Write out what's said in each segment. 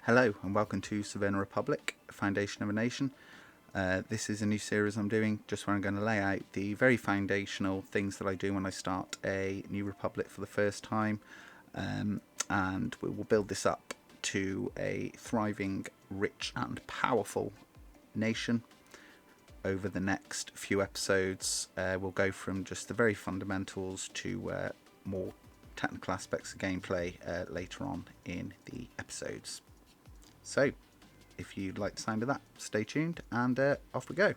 Hello and welcome to Severna Republic, Foundation of a Nation. This is a new series I'm doing just where I'm going to lay out the very foundational things that I do when I start a new republic for the first time, and we will build this up to a thriving, rich and powerful nation. Over the next few episodes, we'll go from just the very fundamentals to more technical aspects of gameplay later on in the episodes. So, if you'd like the sound of that, stay tuned and off we go.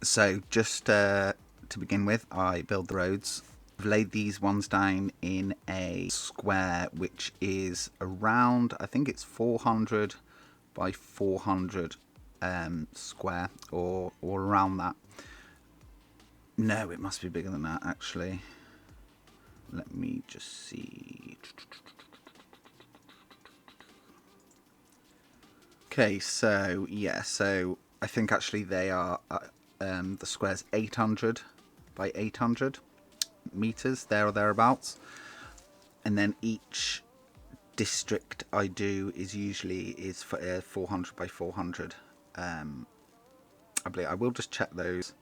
So, just to begin with, I build the roads. I've laid these ones down in a square which is around, I think it's 400 by 400 square or around that. No, it must be bigger than that actually. Let me just see. Okay, so yeah, so I think actually they are the square's 800 by 800 meters, there or thereabouts, and then each district I do is usually 400 by 400. I believe I will just check those,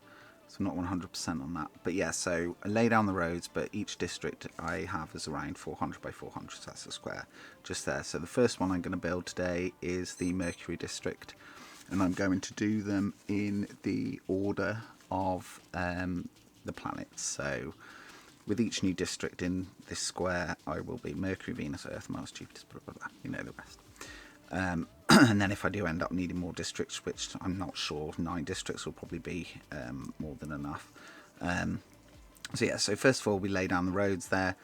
so I'm not 100% on that, but yeah, so I lay down the roads, but each district I have is around 400 by 400, so that's a square just there. So the first one I'm going to build today is the Mercury District, and I'm going to do them in the order of the planets. So with each new district in this square, I will be Mercury, Venus, Earth, Mars, Jupiter, blah, blah, blah, you know the rest. And then if I do end up needing more districts, which I'm not sure, 9 districts will probably be more than enough. So yeah, so first of all we lay down the roads there,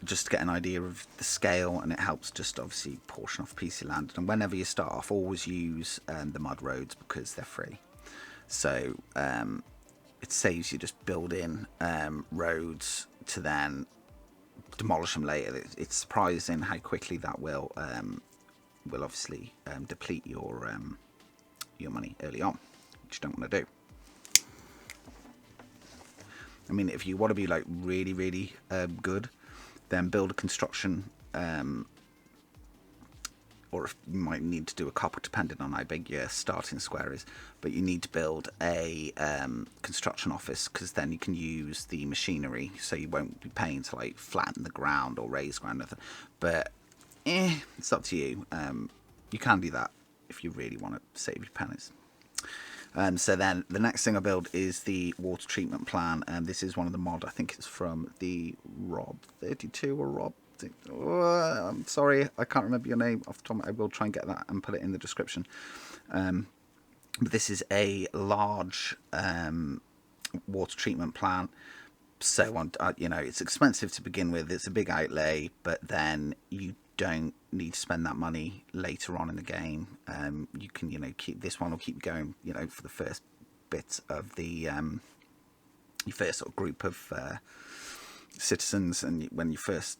just to get an idea of the scale, and it helps just obviously portion off a piece of land. And whenever you start off, always use the mud roads because they're free. So it saves you just building roads to then demolish them later. It's surprising how quickly that will obviously deplete your money early on, which you don't want to do. I mean, if you want to be like really good, then build a construction, or if you might need to do a couple depending on how big your starting square is, but you need to build a construction office, because then you can use the machinery, so you won't be paying to like flatten the ground or raise ground. But it's up to you. You can do that if you really want to save your pennies. So then the next thing I build is the water treatment plant, and this is one of the mod. I think it's from the Rob 32 or Rob. I'm sorry, I can't remember your name off the top. I will try and get that and put it in the description. But this is a large water treatment plant. So it's expensive to begin with. It's a big outlay, but then you don't need to spend that money later on in the game. You can keep this one, will keep going for the first bit of the your first sort of group of citizens, and when you first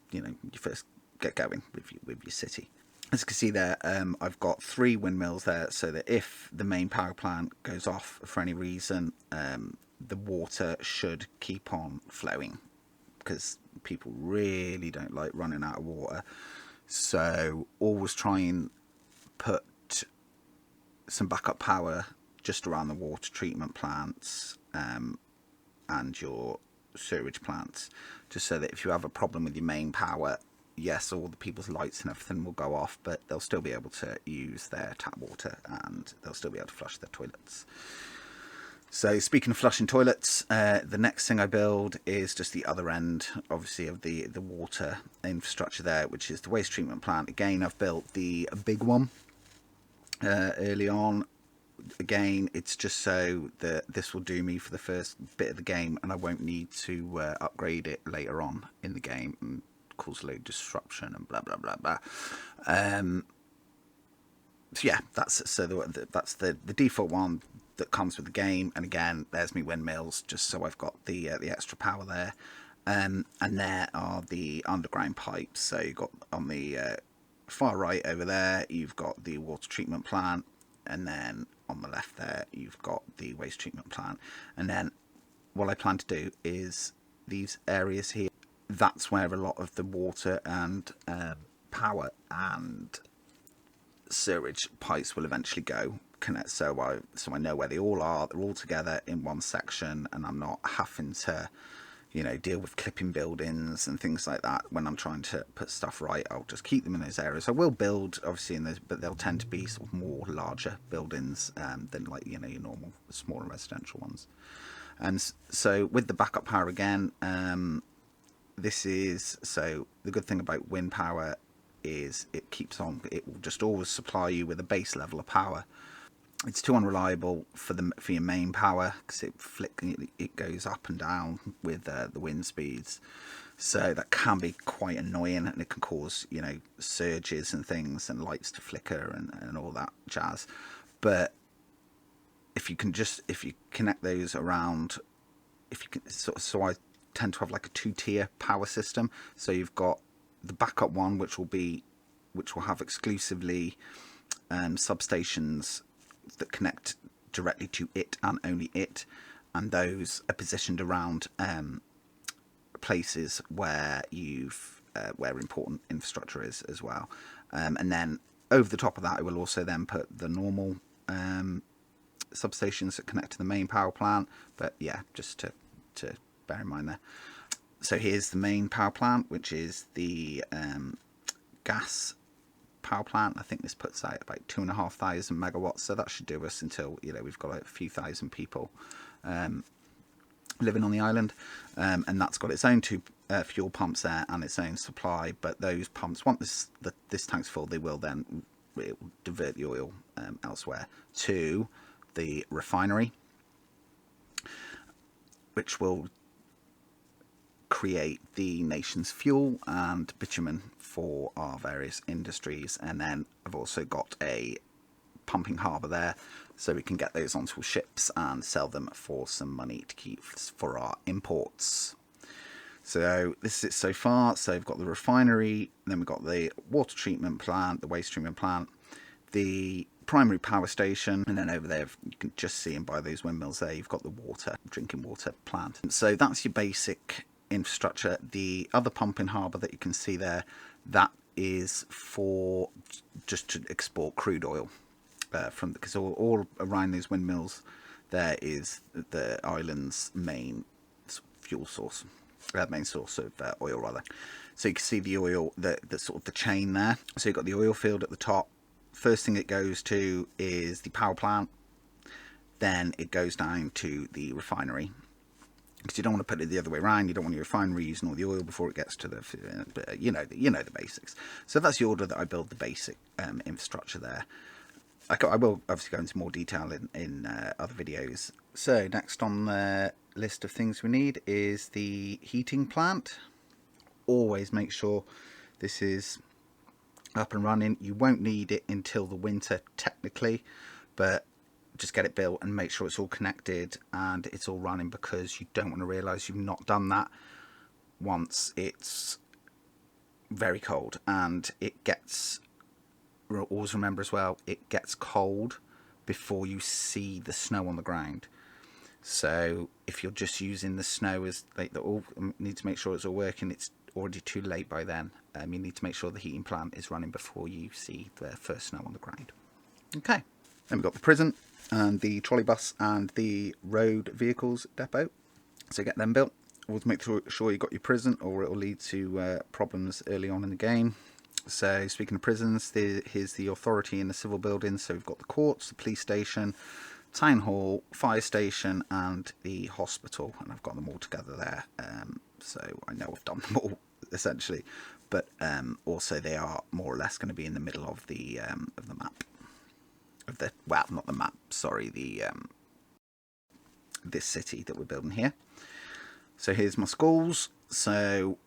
get going with your city. As you can see there, I've got 3 windmills there, so that if the main power plant goes off for any reason, the water should keep on flowing, because people really don't like running out of water. So always try and put some backup power just around the water treatment plants and your sewage plants, just so that if you have a problem with your main power, yes, all the people's lights and everything will go off, but they'll still be able to use their tap water, and they'll still be able to flush their toilets. So speaking of flushing toilets, the next thing I build is just the other end, obviously, of the water infrastructure there, which is the waste treatment plant. Again, I've built the big one early on. Again, it's just so that this will do me for the first bit of the game, and I won't need to upgrade it later on in the game and cause a load of disruption and blah blah blah blah. So yeah, that's the default one that comes with the game. And again, there's me windmills, just so I've got the extra power there. And there are the underground pipes. So you've got on the far right over there, you've got the water treatment plant, and then on the left there, you've got the waste treatment plant. And then what I plan to do is these areas here, that's where a lot of the water and power and sewerage pipes will eventually go connect, so I know where they all are. They're all together in one section, and I'm not having to, you know, deal with clipping buildings and things like that when I'm trying to put stuff right. I'll just keep them in those areas. I will build obviously in those, but they'll tend to be sort of more larger buildings than, like, you know, your normal smaller residential ones. And so with the backup power again, this is, so the good thing about wind power is it keeps on, it will just always supply you with a base level of power. It's too unreliable for your main power, because it goes up and down with the wind speeds, so that can be quite annoying, and it can cause, you know, surges and things, and lights to flicker and all that jazz. But if you connect those around, if you can, so I tend to have like a 2-tier power system. So you've got the backup one, which will have exclusively substations that connect directly to it and only it, and those are positioned around places where where important infrastructure is as well. And then over the top of that, I will also then put the normal substations that connect to the main power plant. But yeah, just to bear in mind there. So here's the main power plant, which is the gas power plant. I think this puts out about 2,500 megawatts, so that should do us until, you know, we've got a few thousand people living on the island, and that's got its own two fuel pumps there and its own supply. But those pumps, once this tank's full, they will then divert the oil elsewhere to the refinery, which will create the nation's fuel and bitumen for our various industries. And then I've also got a pumping harbour there, so we can get those onto ships and sell them for some money to keep for our imports. So this is it so far. So we've got the refinery, then we've got the water treatment plant, the waste treatment plant, the primary power station, and then over there you can just see, and by those windmills there, you've got the drinking water plant. So that's your basic infrastructure. The other pumping harbour that you can see there, that is for just to export crude oil from, because all around these windmills there is the island's main fuel source, main source of oil rather. So you can see the oil, the sort of the chain there. So you've got the oil field at the top. First thing it goes to is the power plant, then it goes down to the refinery, because you don't want to put it the other way around. You don't want your refinery using all the oil before it gets to the, you know the basics. So that's the order that I build the basic infrastructure there. I will obviously go into more detail in other videos. So next on the list of things we need is the heating plant. Always make sure this is up and running. You won't need it until the winter technically, but just get it built and make sure it's all connected and it's all running, because you don't want to realise you've not done that once it's very cold. And it gets, always remember as well, it gets cold before you see the snow on the ground. So if you're just using the snow as like need to make sure it's all working, it's already too late by then. You need to make sure the heating plant is running before you see the first snow on the ground. Okay, then we've got the prison and the trolley bus and the road vehicles depot. So get them built. Always make sure you got your prison, or it will lead to problems early on in the game. So speaking of prisons, here's the authority in the civil buildings. So we've got the courts, the police station, town hall, fire station, and the hospital, and I've got them all together there. So I know I've done them all essentially, but also they are more or less going to be in the middle of the map. Well, not the map, sorry, this city that we're building here. So here's my schools. So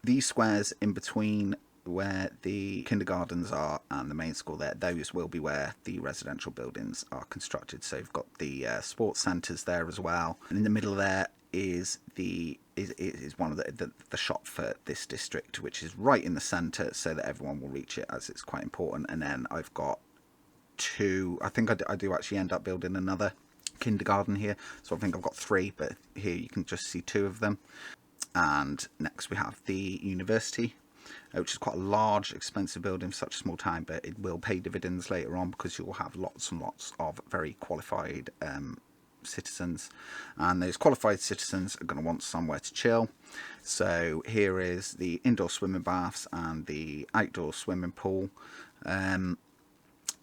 these squares in between where the kindergartens are and the main school there, those will be where the residential buildings are constructed. So you've got the sports centres there as well, and in the middle there is one of the shop for this district, which is right in the centre, so that everyone will reach it, as it's quite important. And then I've got two, I think I do actually end up building another kindergarten here, so I think I've got three, but here you can just see two of them. And next we have the university. which is quite a large, expensive building for such a small time, but it will pay dividends later on because you'll have lots and lots of very qualified citizens, and those qualified citizens are going to want somewhere to chill. So here is the indoor swimming baths and the outdoor swimming pool, and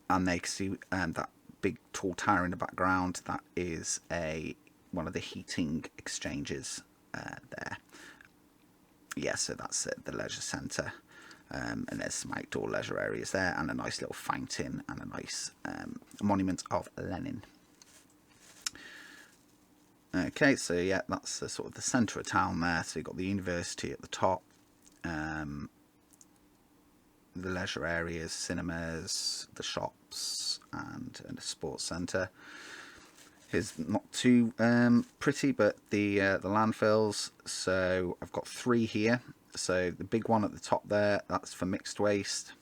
they can see that big tall tower in the background. That is one of the heating exchanges there. Yeah, so that's it, the leisure centre. And there's some outdoor leisure areas there, and a nice little fountain, and a nice monument of Lenin. Okay, so yeah, that's the sort of the centre of town there. So you've got the university at the top, the leisure areas, cinemas, the shops, and a sports centre. Here's not too pretty, but the landfills. So I've got 3 here. So the big one at the top there, that's for mixed waste.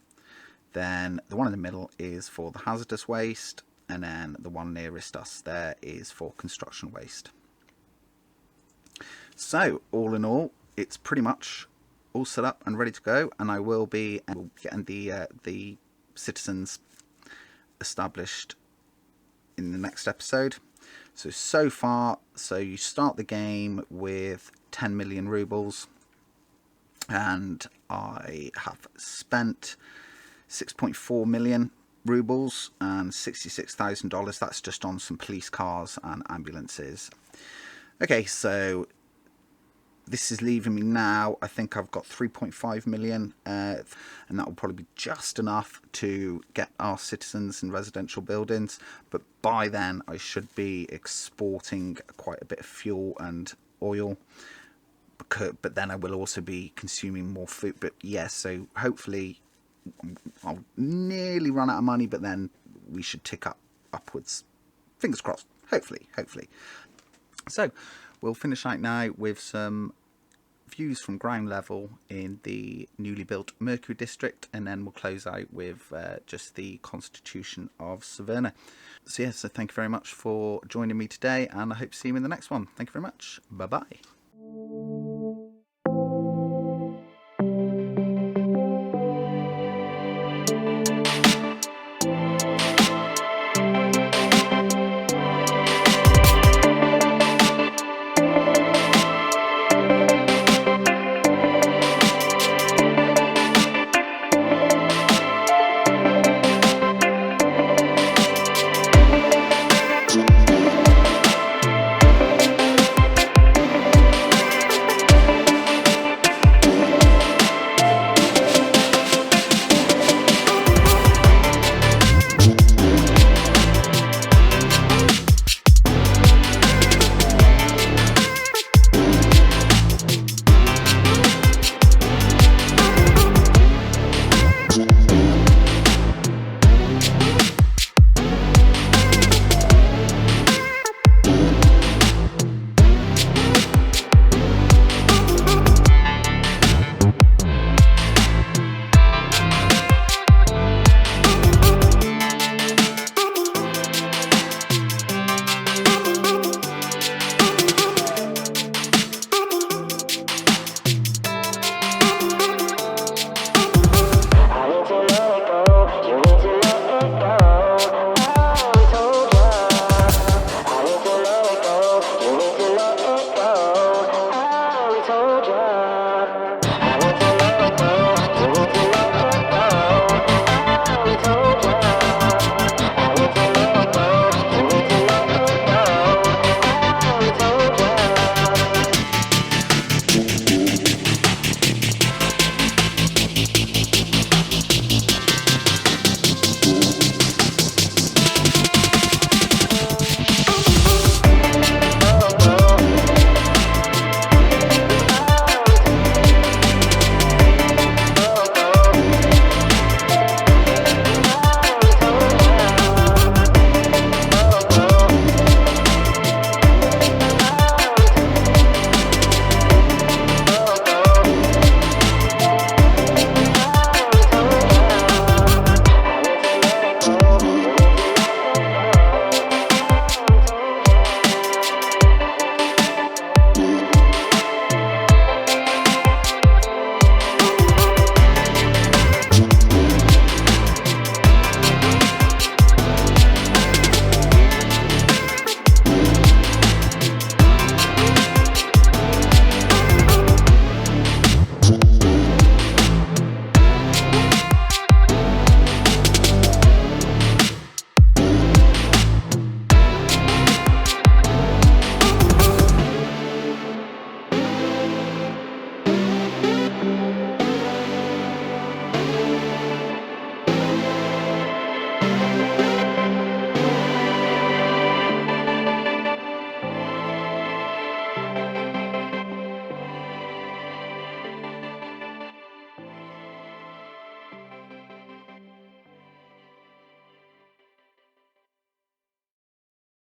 Then the one in the middle is for the hazardous waste, and then the one nearest us there is for construction waste. So all in all, it's pretty much all set up and ready to go, and I will be getting the citizens established in the next episode. So far, you start the game with 10 million rubles, and I have spent 6.4 million rubles and $66,000. That's just on some police cars and ambulances. Okay, so this is leaving me now. I think I've got 3.5 million, and that will probably be just enough to get our citizens in residential buildings. But by then, I should be exporting quite a bit of fuel and oil. But then I will also be consuming more food. But yes, so hopefully I'll nearly run out of money, but then we should tick upwards. Fingers crossed. Hopefully. So we'll finish out now with some views from ground level in the newly built Mercury District, and then we'll close out with just the constitution of Severna. So thank you very much for joining me today, and I hope to see you in the next one. Thank you very much. Bye bye.